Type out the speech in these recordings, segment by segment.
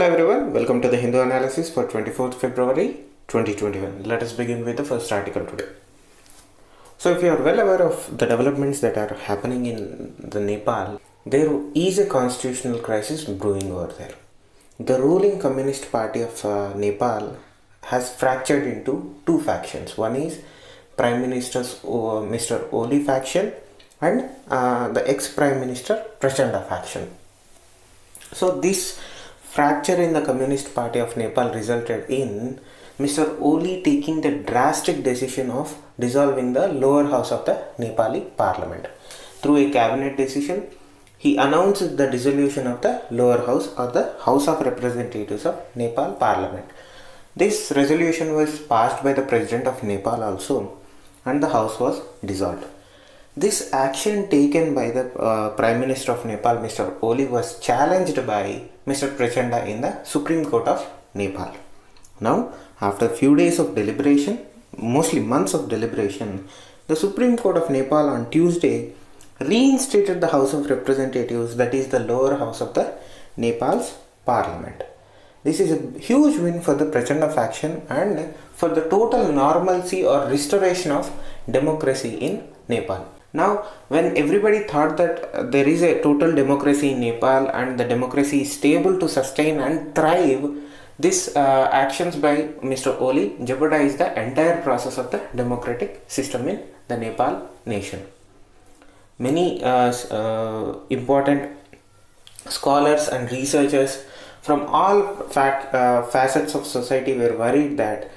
Hello everyone, welcome to the Hindu analysis for 24th February 2021. Let us begin with the first article today. So if you are well aware of the developments that are happening in the Nepal, there is a constitutional crisis brewing over there. The ruling Communist Party of Nepal has fractured into two factions. One is Prime Minister's Mr. Oli faction and the ex-Prime Minister Prachanda faction. So this fracture in the Communist Party of Nepal resulted in Mr. Oli taking the drastic decision of dissolving the lower house of the Nepali parliament. Through a cabinet decision, he announced the dissolution of the lower house or the House of Representatives of Nepal parliament. This resolution was passed by the President of Nepal also, and the house was dissolved. This action taken by the Prime Minister of Nepal, Mr. Oli, was challenged by Mr. Prachanda in the Supreme Court of Nepal. Now, after a few days of deliberation, mostly months of deliberation, the Supreme Court of Nepal on Tuesday reinstated the House of Representatives, that is the lower house of the Nepal's parliament. This is a huge win for the Prachanda faction and for the total normalcy or restoration of democracy in Nepal. Now, when everybody thought that there is a total democracy in Nepal and the democracy is stable to sustain and thrive, these actions by Mr. Oli jeopardized the entire process of the democratic system in the Nepal nation. Many important scholars and researchers from all facets of society were worried that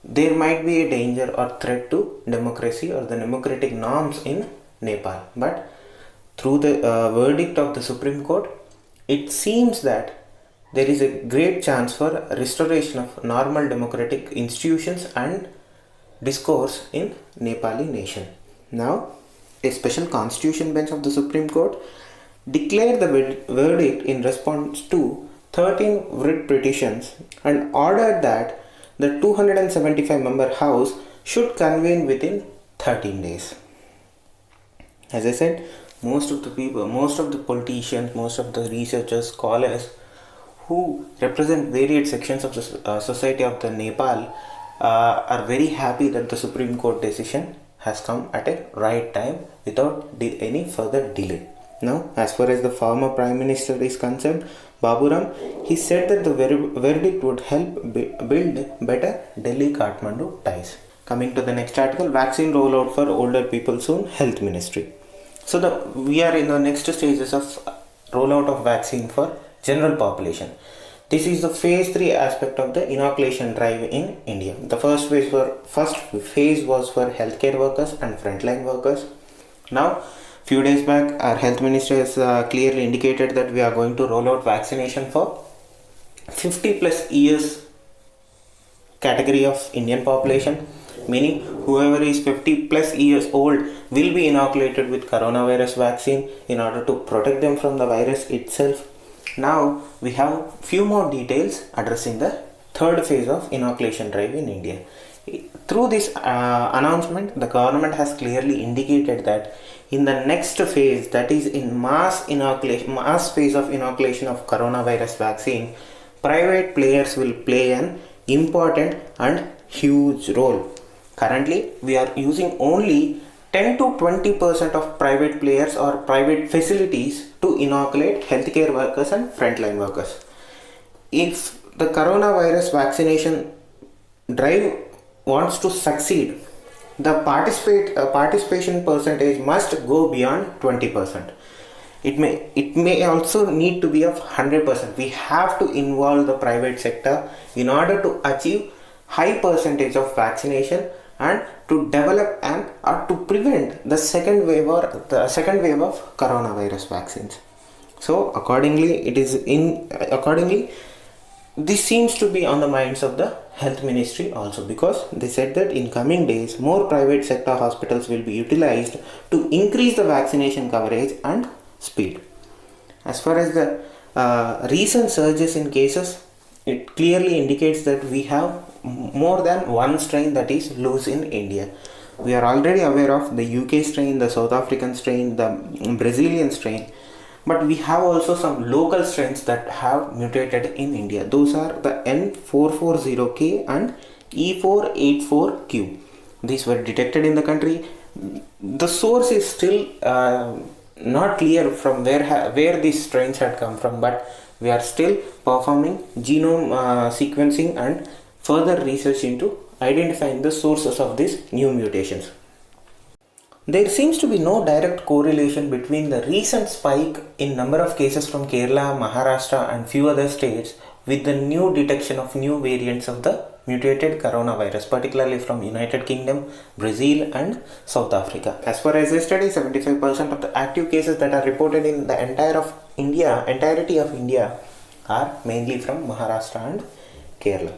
there might be a danger or threat to democracy or the democratic norms in Nepal. But through the verdict of the Supreme Court, it seems that there is a great chance for restoration of normal democratic institutions and discourse in Nepali nation. Now, a special constitution bench of the Supreme Court declared the verdict in response to 13 writ petitions and ordered that the 275 member house should convene within 13 days. As I said, most of the people, most of the politicians, most of the researchers, scholars who represent various sections of the society of the Nepal are very happy that the Supreme Court decision has come at a right time without any further delay. Now, as far as the former Prime Minister is concerned, Baburam, he said that the verdict would help build better Delhi-Kathmandu ties. Coming to the next article, vaccine rollout for older people soon, Health Ministry. So we are in the next stages of rollout of vaccine for general population. This is the phase 3 aspect of the inoculation drive in India. The first phase was for healthcare workers and frontline workers. Now, few days back, our health minister has clearly indicated that we are going to roll out vaccination for 50 plus years category of Indian population, meaning whoever is 50 plus years old will be inoculated with coronavirus vaccine in order to protect them from the virus itself. Now we have few more details addressing the third phase of inoculation drive in India. Through this announcement, the government has clearly indicated that in the next phase, that is in mass phase of inoculation of coronavirus vaccine, private players will play an important and huge role. Currently, we are using only 10 to 20% of private players or private facilities to inoculate healthcare workers and frontline workers. If the coronavirus vaccination drive wants to succeed, the participation percentage must go beyond 20%. It may also need to be of 100%. We have to involve the private sector in order to achieve high percentage of vaccination and to develop and to prevent the second wave of coronavirus vaccines. So accordingly, this seems to be on the minds of the health ministry also, because they said that in coming days more private sector hospitals will be utilized to increase the vaccination coverage and speed. As far as the recent surges in cases, it clearly indicates that we have more than one strain that is loose in India. We are already aware of the UK strain, the South African strain, the Brazilian strain. But we have also some local strains that have mutated in India. Those are the N440K and E484Q. These were detected in the country. The source is still not clear from where these strains had come from, but we are still performing genome sequencing and further research into identifying the sources of these new mutations. There seems to be no direct correlation between the recent spike in number of cases from Kerala, Maharashtra and few other states with the new detection of new variants of the mutated coronavirus, particularly from United Kingdom, Brazil and South Africa. As far as the study, 75% of the active cases that are reported in the entirety of India are mainly from Maharashtra and Kerala.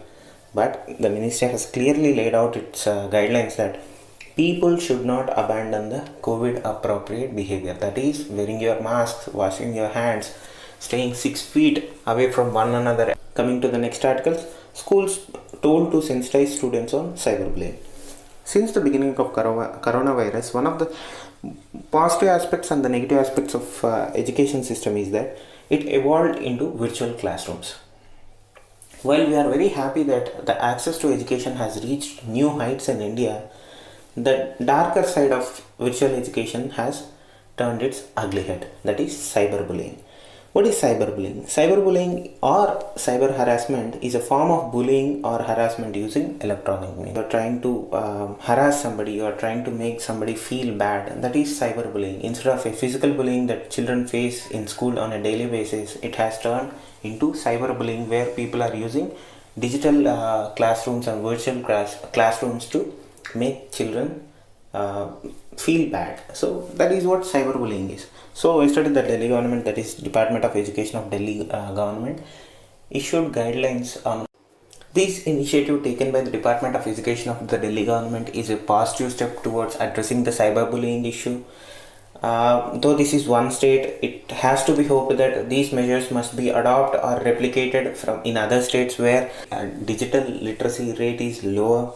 But the ministry has clearly laid out its guidelines that people should not abandon the COVID appropriate behavior. That is, wearing your masks, washing your hands, staying 6 feet away from one another. Coming to the next article, schools told to sensitize students on cyberbullying. Since the beginning of coronavirus, one of the positive aspects and the negative aspects of education system is that it evolved into virtual classrooms. While we are very happy that the access to education has reached new heights in India, the darker side of virtual education has turned its ugly head, that is cyberbullying. What is cyberbullying? Cyberbullying or cyber harassment is a form of bullying or harassment using electronic means. You are trying to harass somebody, you are trying to make somebody feel bad, that is cyberbullying. Instead of a physical bullying that children face in school on a daily basis, it has turned into cyberbullying where people are using digital classrooms and virtual classrooms to make children feel bad. So that is what cyberbullying is. So yesterday the Delhi government, that is Department of Education of Delhi government, issued guidelines on this initiative taken by the Department of Education of the Delhi government is a positive step towards addressing the cyberbullying issue. Though this is one state, it has to be hoped that these measures must be adopted or replicated in other states where digital literacy rate is lower.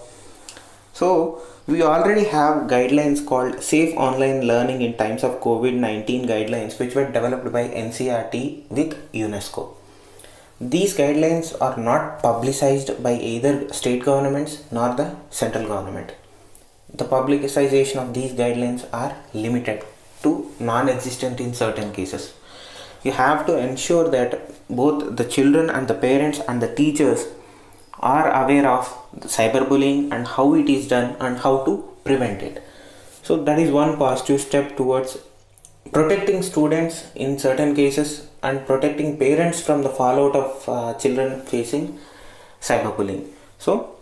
So we already have guidelines called Safe Online Learning in Times of COVID-19 guidelines, which were developed by NCERT with UNESCO. These guidelines are not publicized by either state governments nor the central government. The publicization of these guidelines are limited to non-existent in certain cases. You have to ensure that both the children and the parents and the teachers are aware of cyberbullying and how it is done and how to prevent it. So that is one positive step towards protecting students in certain cases and protecting parents from the fallout of children facing cyberbullying. So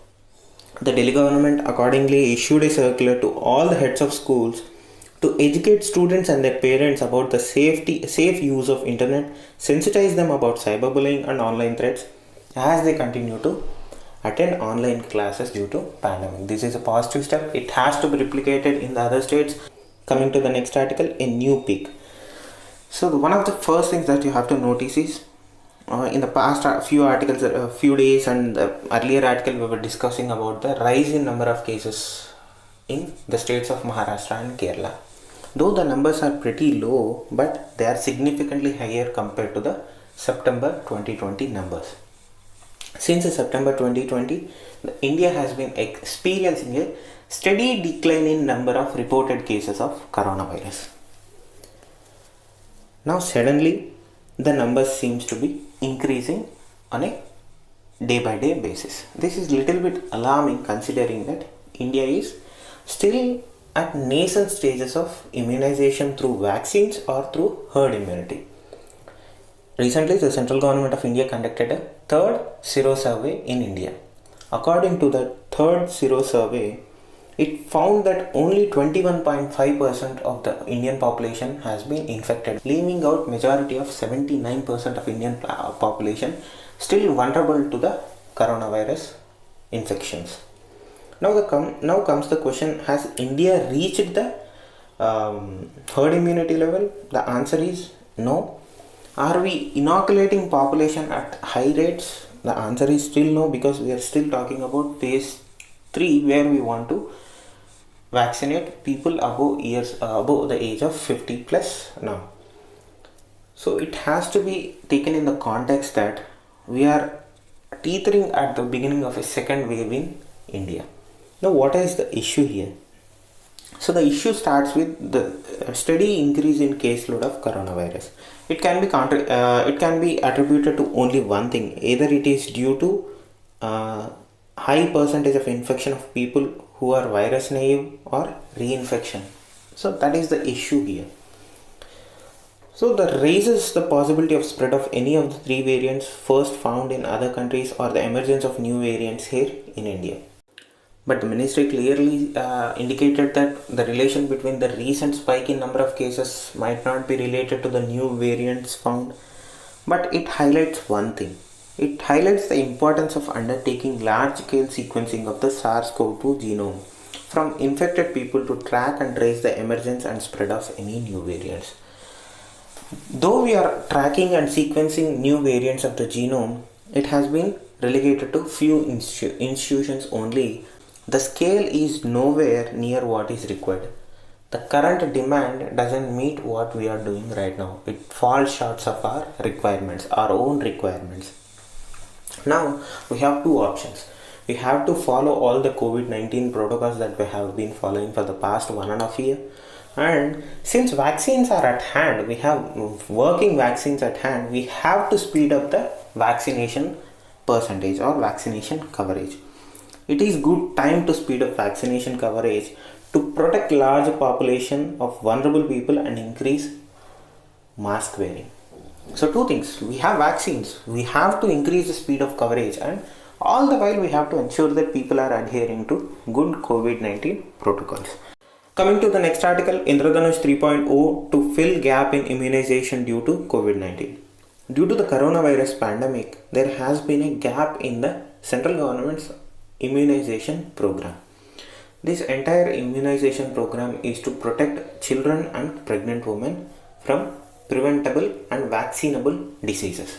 the Delhi government accordingly issued a circular to all the heads of schools to educate students and their parents about the safe use of internet, sensitize them about cyberbullying and online threats as they continue to attend online classes due to pandemic. This is a positive step. It has to be replicated in the other states. Coming to the next article, a new peak. So one of the first things that you have to notice is in the past few articles, a few days and the earlier article we were discussing about the rise in number of cases in the states of Maharashtra and Kerala. Though the numbers are pretty low, but they are significantly higher compared to the September 2020 numbers. Since September 2020, India has been experiencing a steady decline in number of reported cases of coronavirus. Now suddenly the numbers seems to be increasing on a day by day basis. This is little bit alarming considering that India is still at nascent stages of immunization through vaccines or through herd immunity. Recently, the central government of India conducted a third Sero survey in India. According to the third Sero survey, it found that only 21.5% of the Indian population has been infected, leaving out majority of 79% of Indian population still vulnerable to the coronavirus infections. Now comes the question, has India reached the herd immunity level? The answer is no. Are we inoculating population at high rates? The answer is still no, because we are still talking about phase 3 where we want to vaccinate people above the age of 50 plus now. So it has to be taken in the context that we are teetering at the beginning of a second wave in India. Now, what is the issue here? So the issue starts with the steady increase in caseload of coronavirus. It can be attributed to only one thing. Either it is due to high percentage of infection of people who are virus naive or reinfection. So that is the issue here. So that raises the possibility of spread of any of the three variants first found in other countries or the emergence of new variants here in India. But the ministry clearly indicated that the relation between the recent spike in number of cases might not be related to the new variants found. But it highlights one thing. It highlights the importance of undertaking large-scale sequencing of the SARS-CoV-2 genome from infected people to track and trace the emergence and spread of any new variants. Though we are tracking and sequencing new variants of the genome, it has been relegated to few institutions only. The scale is nowhere near what is required. The current demand doesn't meet what we are doing right now. It falls short of our requirements, our own requirements. Now, we have two options. We have to follow all the COVID-19 protocols that we have been following for the past 1.5 years. And since vaccines are at hand, we have working vaccines at hand, we have to speed up the vaccination percentage or vaccination coverage. It is good time to speed up vaccination coverage to protect large population of vulnerable people and increase mask wearing. So two things, we have vaccines, we have to increase the speed of coverage, and all the while we have to ensure that people are adhering to good COVID-19 protocols. Coming to the next article, Indradhanush 3.0 to fill gap in immunization due to COVID-19. Due to the coronavirus pandemic, there has been a gap in the central government's immunization program. This entire immunization program is to protect children and pregnant women from preventable and vaccinable diseases.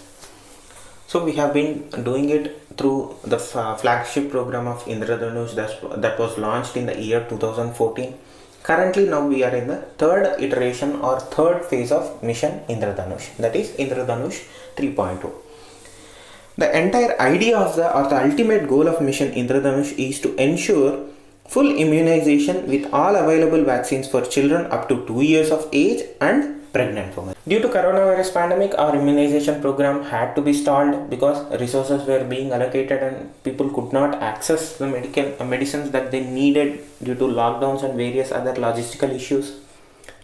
So we have been doing it through the flagship program of Indradhanush that was launched in the year 2014. Currently now we are in the third iteration or third phase of Mission Indradhanush, that is Indradhanush 3.0. The entire idea of the ultimate goal of Mission Indradhanush is to ensure full immunization with all available vaccines for children up to 2 years of age and pregnant women. Due to coronavirus pandemic, our immunization program had to be stalled because resources were being allocated and people could not access the medicines that they needed due to lockdowns and various other logistical issues.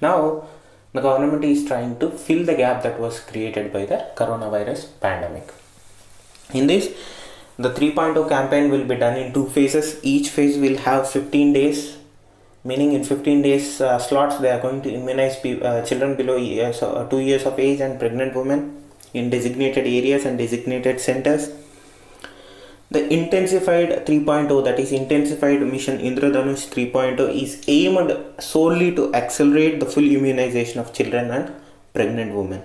Now, the government is trying to fill the gap that was created by the coronavirus pandemic. In this, the 3.0 campaign will be done in two phases. Each phase will have 15 days, meaning in 15 days slots they are going to immunize children below 2 years of age and pregnant women in designated areas and designated centers. The intensified 3.0, that is intensified Mission Indradhanush 3.0, is aimed solely to accelerate the full immunization of children and pregnant women.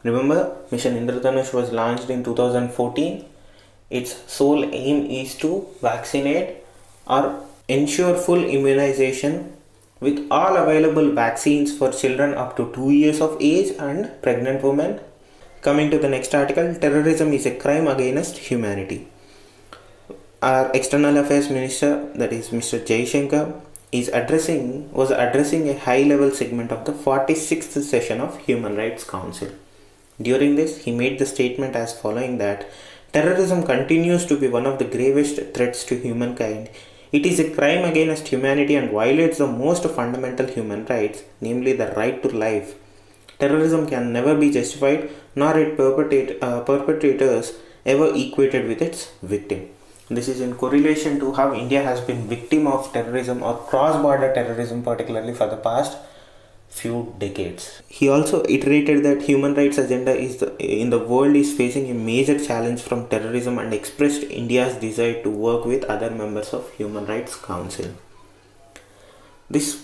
Remember, Mission Indradhanush was launched in 2014. Its sole aim is to vaccinate or ensure full immunization with all available vaccines for children up to 2 years of age and pregnant women. Coming to the next article, terrorism is a crime against humanity. Our External Affairs Minister, that is Mr. Jaishankar, was addressing a high-level segment of the 46th session of Human Rights Council. During this, he made the statement as following that terrorism continues to be one of the gravest threats to humankind. It is a crime against humanity and violates the most fundamental human rights, namely the right to life. Terrorism can never be justified, nor its perpetrators ever equated with its victim. This is in correlation to how India has been victim of terrorism or cross-border terrorism, particularly for the past few decades. He also iterated that human rights agenda in the world is facing a major challenge from terrorism and expressed India's desire to work with other members of Human Rights Council. This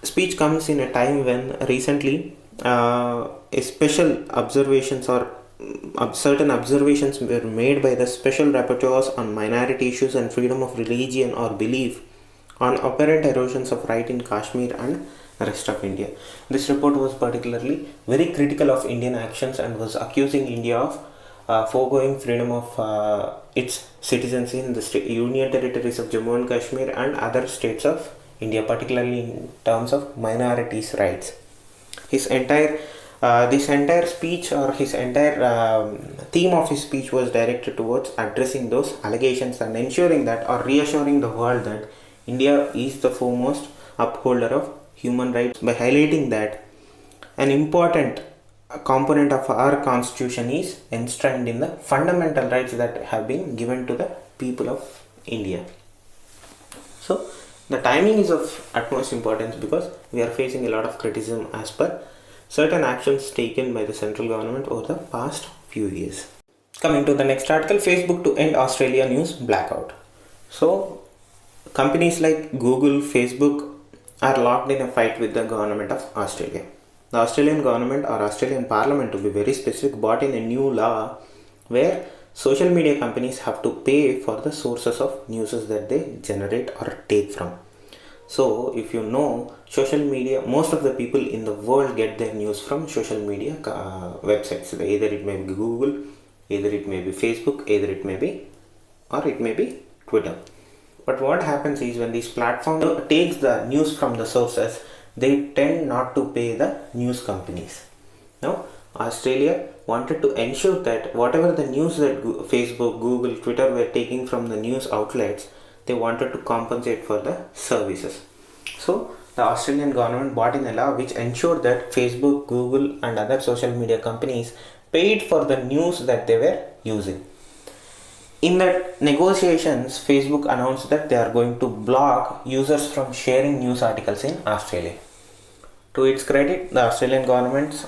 speech comes in a time when recently certain observations were made by the special rapporteurs on minority issues and freedom of religion or belief on apparent erosions of right in Kashmir and rest of India. This report was particularly very critical of Indian actions and was accusing India of foregoing freedom of its citizens in the union territories of Jammu and Kashmir and other states of India, particularly in terms of minorities' rights. His entire this entire speech, or his entire theme of his speech, was directed towards addressing those allegations and ensuring that, or reassuring the world that India is the foremost upholder of human rights, by highlighting that an important component of our constitution is enshrined in the fundamental rights that have been given to the people of India. So the timing is of utmost importance because we are facing a lot of criticism as per certain actions taken by the central government over the past few years. Coming to the next article, Facebook to end Australia news blackout. So companies like Google, Facebook are locked in a fight with the government of Australia. The Australian government, or Australian Parliament to be very specific, brought in a new law where social media companies have to pay for the sources of news that they generate or take from. So if you know, social media, most of the people in the world get their news from social media websites. Either it may be Google, either it may be Facebook, either it may be Twitter. But what happens is, when these platforms takes the news from the sources, they tend not to pay the news companies. Now, Australia wanted to ensure that whatever the news that Facebook, Google, Twitter were taking from the news outlets, they wanted to compensate for the services. So the Australian government brought in a law which ensured that Facebook, Google and other social media companies paid for the news that they were using. In the negotiations, Facebook announced that they are going to block users from sharing news articles in Australia. To its credit, the Australian government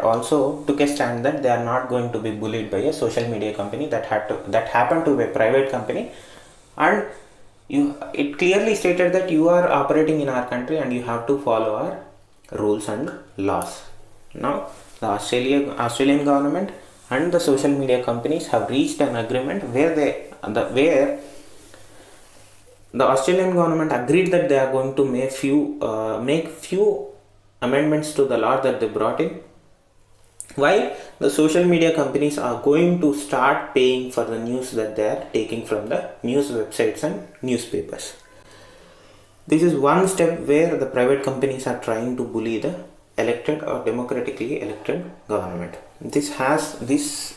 also took a stand that they are not going to be bullied by a social media company that happened to be a private company, and it clearly stated that you are operating in our country and you have to follow our rules and laws. Now, the Australian government and the social media companies have reached an agreement where the Australian government agreed that they are going to make few amendments to the law that they brought in, while the social media companies are going to start paying for the news that they are taking from the news websites and newspapers. This is one step where the private companies are trying to bully the elected or democratically elected government. This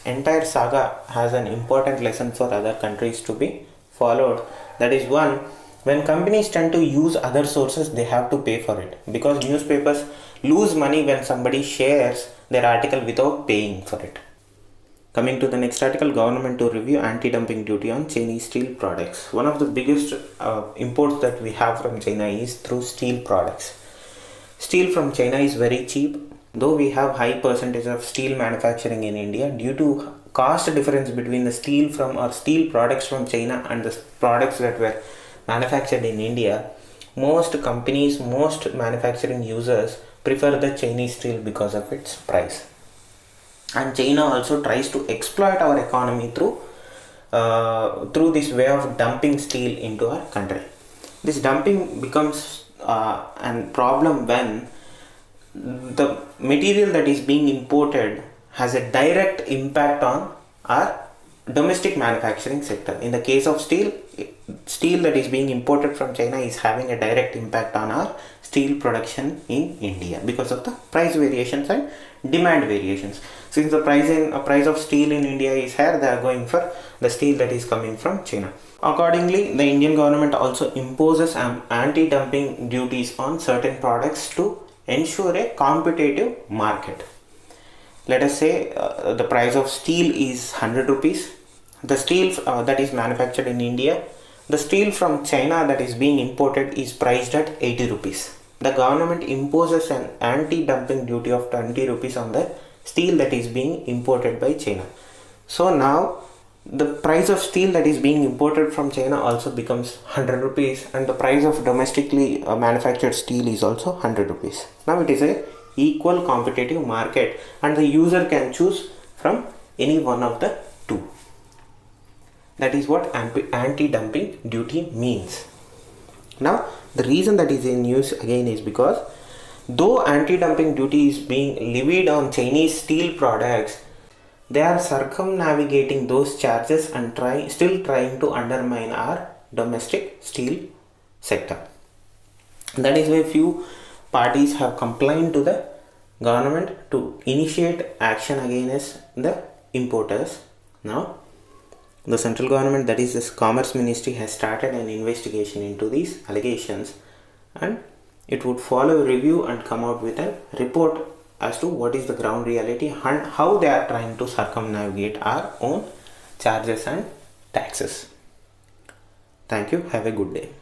entire saga has an important lesson for other countries to be followed. That is, one, when companies tend to use other sources, they have to pay for it, because newspapers lose money when somebody shares their article without paying for it. Coming to the next article, government to review anti-dumping duty on Chinese steel products. One of the biggest imports that we have from China is through steel products. Steel from China is very cheap, though we have high percentage of steel manufacturing in India. Due to cost difference between the steel products from China and the products that were manufactured in India, most manufacturing users prefer the Chinese steel because of its price. And China also tries to exploit our economy through this way of dumping steel into our country. This dumping becomes a problem when the material that is being imported has a direct impact on our domestic manufacturing sector. In the case of steel that is being imported from China is having a direct impact on our steel production in India because of the price variations and demand variations. Since the price of steel in India is higher, they are going for the steel that is coming from China. Accordingly, the Indian government also imposes anti-dumping duties on certain products to ensure a competitive market. Let us say the price of steel is 100 rupees. The steel that is manufactured in India, the steel from China that is being imported is priced at 80 rupees. The government imposes an anti-dumping duty of 20 rupees on the steel that is being imported by China. So now the price of steel that is being imported from China also becomes 100 rupees, and the price of domestically manufactured steel is also 100 rupees. Now it is a equal competitive market and the user can choose from any one of the two. That is what anti-dumping duty means. Now the reason that is in news again is because Though anti-dumping duty is being levied on Chinese steel products, they are circumnavigating those charges and still trying to undermine our domestic steel sector. That is why few parties have complained to the government to initiate action against the importers. Now, the central government, that is the Commerce Ministry, has started an investigation into these allegations, and it would follow a review and come out with a report as to what is the ground reality and how they are trying to circumnavigate our own charges and taxes. Thank you. Have a good day.